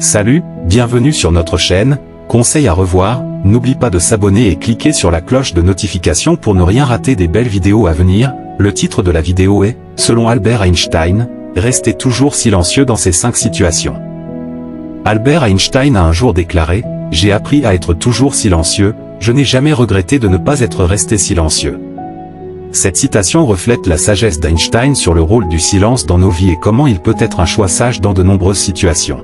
Salut, bienvenue sur notre chaîne, conseil à revoir, n'oublie pas de s'abonner et cliquer sur la cloche de notification pour ne rien rater des belles vidéos à venir. Le titre de la vidéo est, selon Albert Einstein, restez toujours silencieux dans ces 5 situations. Albert Einstein a un jour déclaré, « J'ai appris à être toujours silencieux, je n'ai jamais regretté de ne pas être resté silencieux. » Cette citation reflète la sagesse d'Einstein sur le rôle du silence dans nos vies et comment il peut être un choix sage dans de nombreuses situations.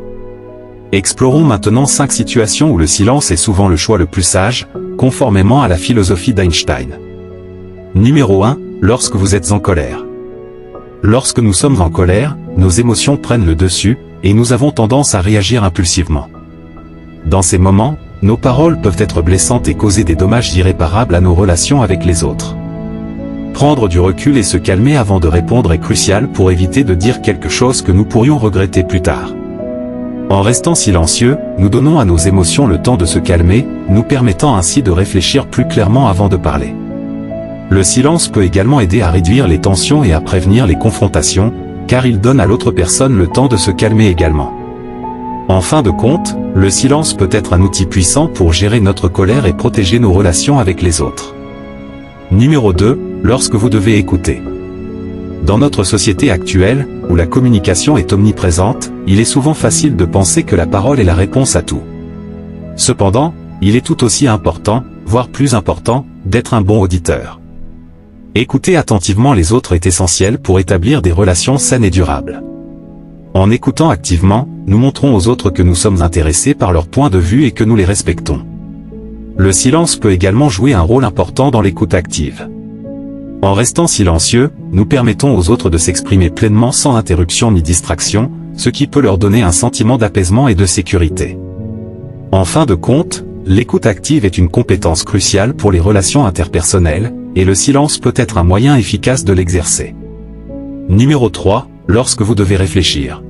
Explorons maintenant 5 situations où le silence est souvent le choix le plus sage, conformément à la philosophie d'Einstein. Numéro 1, lorsque vous êtes en colère. Lorsque nous sommes en colère, nos émotions prennent le dessus, et nous avons tendance à réagir impulsivement. Dans ces moments, nos paroles peuvent être blessantes et causer des dommages irréparables à nos relations avec les autres. Prendre du recul et se calmer avant de répondre est crucial pour éviter de dire quelque chose que nous pourrions regretter plus tard. En restant silencieux, nous donnons à nos émotions le temps de se calmer, nous permettant ainsi de réfléchir plus clairement avant de parler. Le silence peut également aider à réduire les tensions et à prévenir les confrontations, car il donne à l'autre personne le temps de se calmer également. En fin de compte, le silence peut être un outil puissant pour gérer notre colère et protéger nos relations avec les autres. Numéro 2, lorsque vous devez écouter. Dans notre société actuelle, où la communication est omniprésente, il est souvent facile de penser que la parole est la réponse à tout. Cependant, il est tout aussi important, voire plus important, d'être un bon auditeur. Écouter attentivement les autres est essentiel pour établir des relations saines et durables. En écoutant activement, nous montrons aux autres que nous sommes intéressés par leur point de vue et que nous les respectons. Le silence peut également jouer un rôle important dans l'écoute active. En restant silencieux, nous permettons aux autres de s'exprimer pleinement sans interruption ni distraction, ce qui peut leur donner un sentiment d'apaisement et de sécurité. En fin de compte, l'écoute active est une compétence cruciale pour les relations interpersonnelles, et le silence peut être un moyen efficace de l'exercer. Numéro 3, lorsque vous devez réfléchir.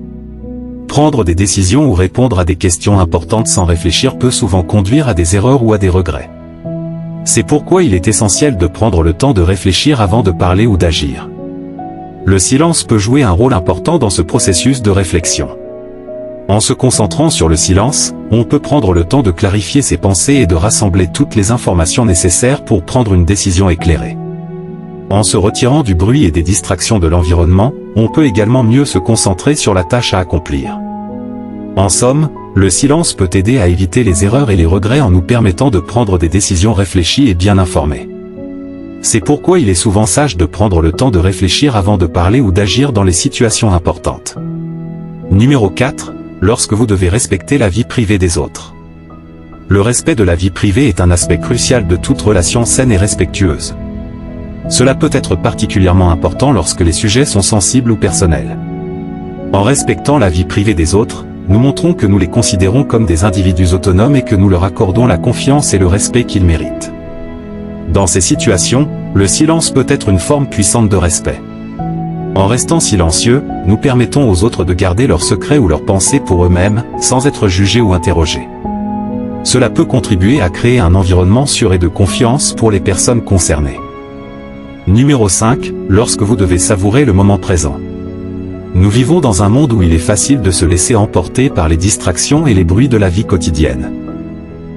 Prendre des décisions ou répondre à des questions importantes sans réfléchir peut souvent conduire à des erreurs ou à des regrets. C'est pourquoi il est essentiel de prendre le temps de réfléchir avant de parler ou d'agir. Le silence peut jouer un rôle important dans ce processus de réflexion. En se concentrant sur le silence, on peut prendre le temps de clarifier ses pensées et de rassembler toutes les informations nécessaires pour prendre une décision éclairée. En se retirant du bruit et des distractions de l'environnement, on peut également mieux se concentrer sur la tâche à accomplir. En somme, le silence peut aider à éviter les erreurs et les regrets en nous permettant de prendre des décisions réfléchies et bien informées. C'est pourquoi il est souvent sage de prendre le temps de réfléchir avant de parler ou d'agir dans les situations importantes. Numéro 4, lorsque vous devez respecter la vie privée des autres. Le respect de la vie privée est un aspect crucial de toute relation saine et respectueuse. Cela peut être particulièrement important lorsque les sujets sont sensibles ou personnels. En respectant la vie privée des autres, nous montrons que nous les considérons comme des individus autonomes et que nous leur accordons la confiance et le respect qu'ils méritent. Dans ces situations, le silence peut être une forme puissante de respect. En restant silencieux, nous permettons aux autres de garder leurs secrets ou leurs pensées pour eux-mêmes, sans être jugés ou interrogés. Cela peut contribuer à créer un environnement sûr et de confiance pour les personnes concernées. Numéro 5, lorsque vous devez savourer le moment présent. Nous vivons dans un monde où il est facile de se laisser emporter par les distractions et les bruits de la vie quotidienne.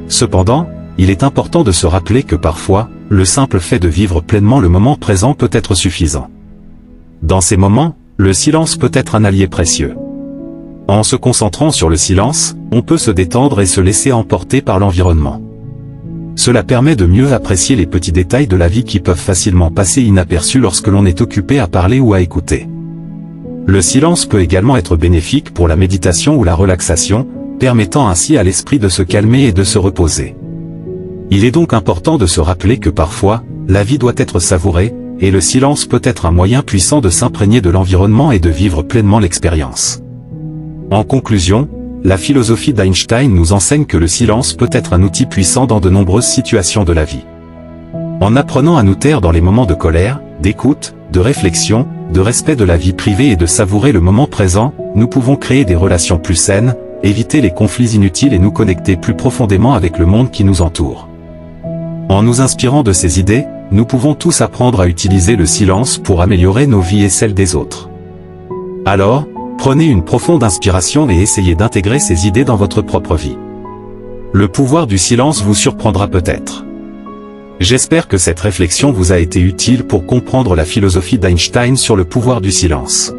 Cependant, il est important de se rappeler que parfois, le simple fait de vivre pleinement le moment présent peut être suffisant. Dans ces moments, le silence peut être un allié précieux. En se concentrant sur le silence, on peut se détendre et se laisser emporter par l'environnement. Cela permet de mieux apprécier les petits détails de la vie qui peuvent facilement passer inaperçus lorsque l'on est occupé à parler ou à écouter. Le silence peut également être bénéfique pour la méditation ou la relaxation, permettant ainsi à l'esprit de se calmer et de se reposer. Il est donc important de se rappeler que parfois, la vie doit être savourée, et le silence peut être un moyen puissant de s'imprégner de l'environnement et de vivre pleinement l'expérience. En conclusion, la philosophie d'Einstein nous enseigne que le silence peut être un outil puissant dans de nombreuses situations de la vie. En apprenant à nous taire dans les moments de colère, d'écoute, de réflexion, de respect de la vie privée et de savourer le moment présent, nous pouvons créer des relations plus saines, éviter les conflits inutiles et nous connecter plus profondément avec le monde qui nous entoure. En nous inspirant de ces idées, nous pouvons tous apprendre à utiliser le silence pour améliorer nos vies et celles des autres. Alors, Prenez une profonde inspiration et essayez d'intégrer ces idées dans votre propre vie. Le pouvoir du silence vous surprendra peut-être. J'espère que cette réflexion vous a été utile pour comprendre la philosophie d'Einstein sur le pouvoir du silence.